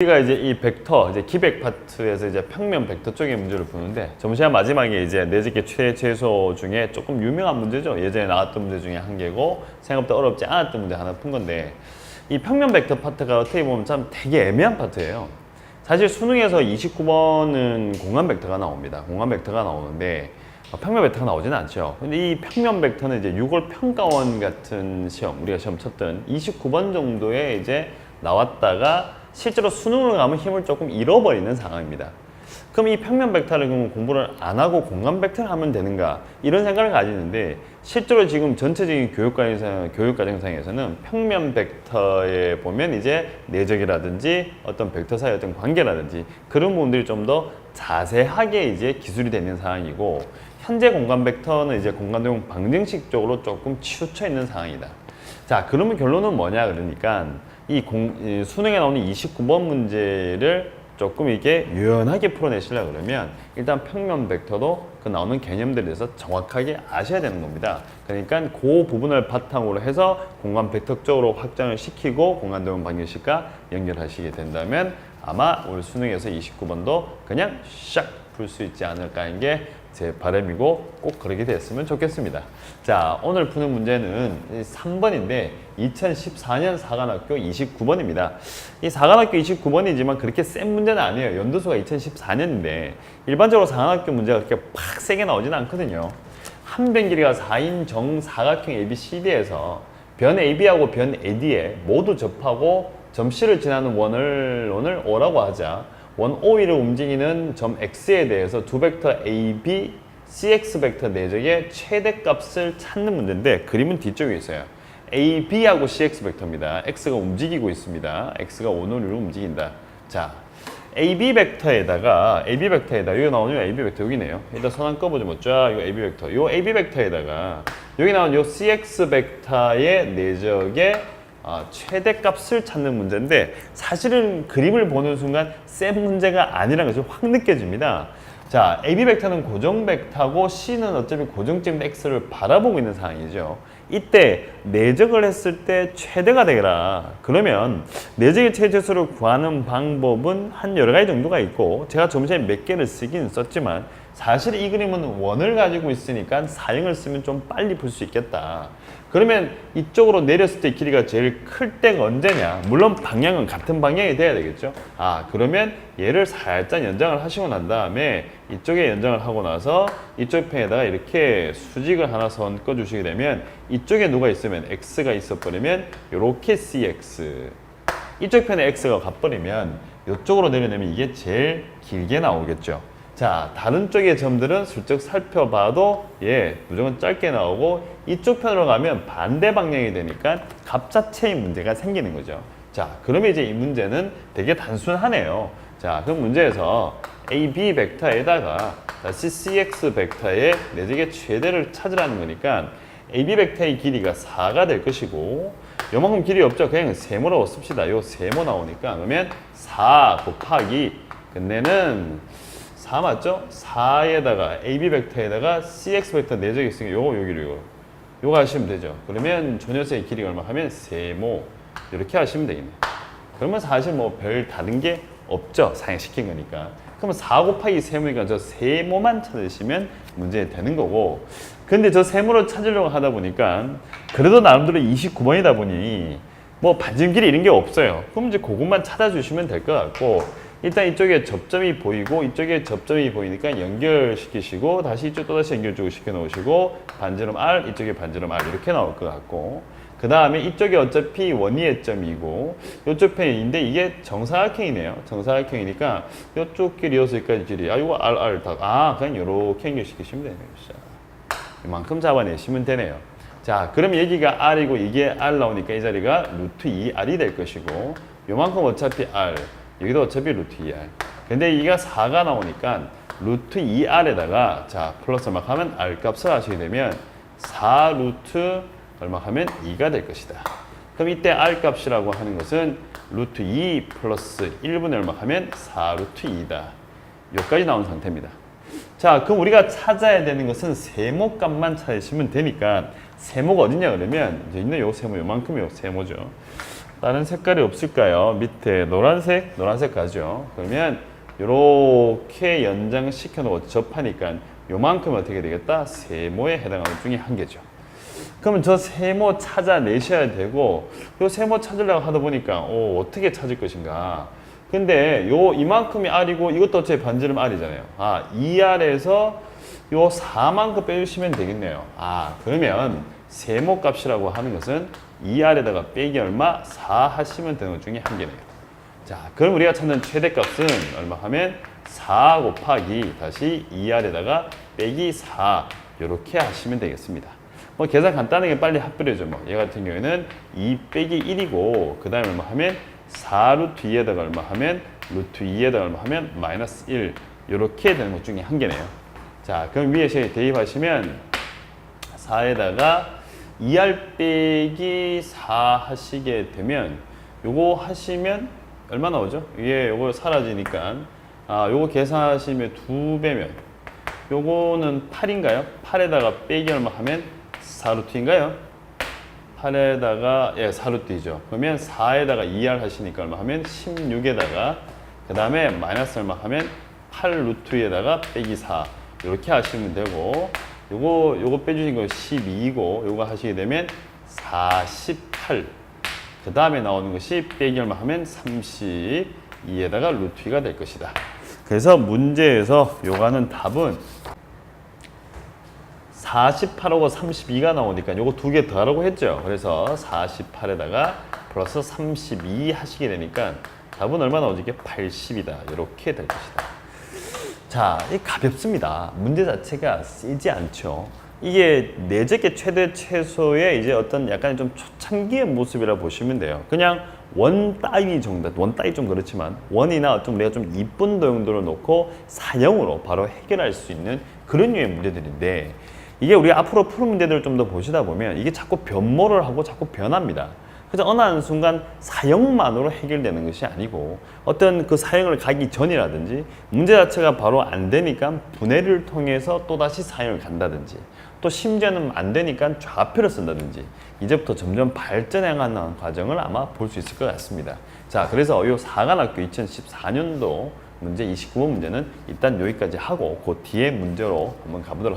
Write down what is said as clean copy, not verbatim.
우리가 이제 이 벡터, 이제 기백 파트에서 이제 평면 벡터 쪽의 문제를 푸는데, 점시간 마지막에 이제 내집계 최최소 중에 조금 유명한 문제죠. 예전에 나왔던 문제 중에 한 개고, 생각보다 어렵지 않았던 문제 하나 푼 건데, 이 평면 벡터 파트가 어떻게 보면 참 되게 애매한 파트예요. 사실 수능에서 29번은 공간 벡터가 나옵니다. 공간 벡터가 나오는데, 평면 벡터가 나오지는 않죠. 근데 이 평면 벡터는 이제 6월 평가원 같은 시험, 우리가 시험 쳤던 29번 정도에 이제 나왔다가 실제로 수능을 가면 힘을 조금 잃어버리는 상황입니다. 그럼 이 평면 벡터를 공부를 안 하고 공간 벡터를 하면 되는가? 이런 생각을 가지는데, 실제로 지금 전체적인 교육과정상에서는 평면 벡터에 보면 이제 내적이라든지 어떤 벡터 사이의 어떤 관계라든지 그런 부분들이 좀 더 자세하게 이제 기술이 되는 상황이고, 현재 공간 벡터는 이제 공간도용 방정식 쪽으로 조금 치우쳐 있는 상황이다. 자, 그러면 결론은 뭐냐? 그러니까 이 수능에 나오는 29번 문제를 조금 이게 유연하게 풀어내시려고 그러면 일단 평면 벡터도 그 나오는 개념들에 대해서 정확하게 아셔야 되는 겁니다. 그러니까 그 부분을 바탕으로 해서 공간 벡터 쪽으로 확장을 시키고 공간도용 방정식과 연결하시게 된다면 아마 올 수능에서 29번도 그냥 샥 풀 수 있지 않을까 하는 게 제 바람이고, 꼭 그렇게 됐으면 좋겠습니다. 자, 오늘 푸는 문제는 3번인데 2014년 사관학교 29번입니다. 이 사관학교 29번이지만 그렇게 센 문제는 아니에요. 연도수가 2014년인데 일반적으로 사관학교 문제가 그렇게 팍 세게 나오지는 않거든요. 한 변 길이가 4인 정사각형 ABCD에서 변 AB하고 변 AD에 모두 접하고 점 C를 지나는 원을 오늘 O라고 하자. 원 OE를 움직이는 점 X에 대해서 두 벡터 AB, CX 벡터 내적의 최대값을 찾는 문제인데, 그림은 뒤쪽에 있어요. AB하고 CX 벡터입니다. X가 움직이고 있습니다. X가 원오리로 움직인다. 자, AB 벡터에다가 여기 나오는 AB 벡터 여기네요. 일단 손 한 꺼보죠. 뭐 쫙 이거 AB 벡터. 요 AB 벡터에다가 여기 나오는 요 CX 벡터의 내적의 최대값을 찾는 문제인데, 사실은 그림을 보는 순간 센 문제가 아니라는 것이 확 느껴집니다. 자, AB 벡터는 고정 벡터고 C는 어차피 고정점 X를 바라보고 있는 상황이죠. 이때 내적을 했을 때 최대가 되라. 그러면 내적의 최대수를 구하는 방법은 한 여러 가지 정도가 있고, 제가 좀 전에 몇 개를 쓰긴 썼지만 사실 이 그림은 원을 가지고 있으니까 사형을 쓰면 좀 빨리 풀 수 있겠다. 그러면 이쪽으로 내렸을 때 길이가 제일 클 때가 언제냐? 물론 방향은 같은 방향이 돼야 되겠죠. 그러면 얘를 살짝 연장을 하시고 난 다음에 이쪽에 연장을 하고 나서 이쪽 편에다가 이렇게 수직을 하나 선 꺼주시게 되면, 이쪽에 누가 있으면 X가 있어버리면 이렇게 CX, 이쪽 편에 X가 가버리면 이쪽으로 내려내면 이게 제일 길게 나오겠죠. 자, 다른 쪽의 점들은 슬쩍 살펴봐도 무조건 짧게 나오고, 이쪽 편으로 가면 반대 방향이 되니까 값 자체의 문제가 생기는 거죠. 자, 그러면 이제 이 문제는 되게 단순하네요. 자, 그럼 문제에서 AB 벡터에다가 CX 벡터의 내적의 최대를 찾으라는 거니까 AB 벡터의 길이가 4가 될 것이고, 요만큼 길이 없죠. 그냥 세모라고 씁시다. 요 세모 나오니까 그러면 4 곱하기 끝내는 4 맞죠? 4에다가 AB 벡터에다가 CX 벡터 내적이 있으니까 요거 하시면 되죠. 그러면 저 녀석의 길이가 얼마 하면 세모, 이렇게 하시면 되겠네요. 그러면 사실 뭐 별 다른 게 없죠. 사용시킨 거니까. 그러면 4 곱하기 세모니까 저 세모만 찾으시면 문제 되는 거고, 근데 저 세모를 찾으려고 하다 보니까 그래도 나름대로 29번이다 보니 뭐 반지름 길이 이런 게 없어요. 그럼 이제 그것만 찾아주시면 될 것 같고, 일단 이쪽에 접점이 보이고 이쪽에 접점이 보이니까 연결시키시고, 다시 이쪽 또다시 연결쪽으로 시켜 놓으시고, 반지름 R, 이쪽에 반지름 R 이렇게 나올 것 같고, 그 다음에 이쪽이 어차피 원위의 점이고 이쪽 편인데 이게 정사각형이네요. 정사각형이니까 이쪽 길이 여기까지 길이 이거 R 다 그냥 이렇게 연결시키시면 되네요. 이만큼 잡아내시면 되네요. 자, 그럼 여기가 R이고 이게 R 나오니까 이 자리가 루트 2R이 될 것이고, 요만큼 어차피 R, 여기도 어차피 루트 2R. 근데 이가 4가 나오니까 루트 2R에다가 자 플러스 얼마 하면 R 값을 하시게 되면 4 루트 얼마 하면 2가 될 것이다. 그럼 이때 R 값이라고 하는 것은 루트 2 플러스 1분의 얼마 하면 4 루트 2다. 여기까지 나온 상태입니다. 자, 그럼 우리가 찾아야 되는 것은 세모 값만 찾으시면 되니까, 세모가 어디냐 그러면 이제 있는 요 세모, 요만큼 요 세모죠. 다른 색깔이 없을까요? 밑에 노란색, 노란색 가죠. 그러면 이렇게 연장시켜 놓고 접하니까 요만큼 어떻게 되겠다? 세모에 해당하는 중에 한 개죠. 그러면 저 세모 찾아내셔야 되고, 요 세모 찾으려고 하다 보니까 어떻게 찾을 것인가? 근데 요 이만큼이 R이고 이것도 제 반지름 R이잖아요. 아, 2R에서 요 4만큼 빼주시면 되겠네요. 아, 그러면 세모 값이라고 하는 것은 2R에다가 빼기 얼마? 4 하시면 되는 것 중에 한 개네요. 자, 그럼 우리가 찾는 최대값은 얼마 하면 4 곱하기 다시 2R에다가 빼기 4 이렇게 하시면 되겠습니다. 뭐 계산 간단하게 빨리 합부려죠. 뭐 얘 같은 경우에는 2 빼기 1이고 그 다음에 얼마 하면 4 루트 2에다가 얼마 하면 루트 2에다가 얼마 하면 마이너스 1 이렇게 되는 것 중에 한 개네요. 자, 그럼 위에 대입하시면 4에다가 2R 빼기 4 하시게 되면 요거 하시면 얼마 나오죠? 이게 요거 사라지니까 요거 계산하시면 2배면 요거는 8인가요? 8에다가 빼기 얼마 하면 4루트인가요? 8에다가 4루트이죠. 그러면 4에다가 2R 하시니까 얼마 하면 16에다가 그 다음에 마이너스 얼마 하면 8루트에다가 빼기 4 이렇게 하시면 되고 요거 빼주신 거 12이고 요거 하시게 되면 48 그 다음에 나오는 것이 빼기 얼마 하면 32에다가 루트 2가 될 것이다. 그래서 문제에서 요가는 답은 48하고 32가 나오니까 요거 두 개 더하라고 했죠. 그래서 48에다가 플러스 32 하시게 되니까 답은 얼마 나오지? 이게 80이다. 이렇게 될 것이다. 자, 이 가볍습니다. 문제 자체가 세지 않죠. 이게 내재계 최대 최소의 이제 어떤 약간 좀 초창기의 모습이라 보시면 돼요. 그냥 원 따위 정도, 원 따위 좀 그렇지만 원이나 좀 내가 좀 이쁜 정도로 놓고 사형으로 바로 해결할 수 있는 그런 류의 문제들인데 이게 우리 앞으로 풀 문제들을 좀 더 보시다 보면 이게 자꾸 변모를 하고 자꾸 변합니다. 그래서 어느 한순간 사형만으로 해결되는 것이 아니고 어떤 그 사형을 가기 전이라든지 문제 자체가 바로 안 되니까 분해를 통해서 또다시 사형을 간다든지 또 심지어는 안 되니까 좌표를 쓴다든지 이제부터 점점 발전해가는 과정을 아마 볼 수 있을 것 같습니다. 자, 그래서 이 사관학교 2014년도 문제 29번 문제는 일단 여기까지 하고 그 뒤에 문제로 한번 가보도록 하겠습니다.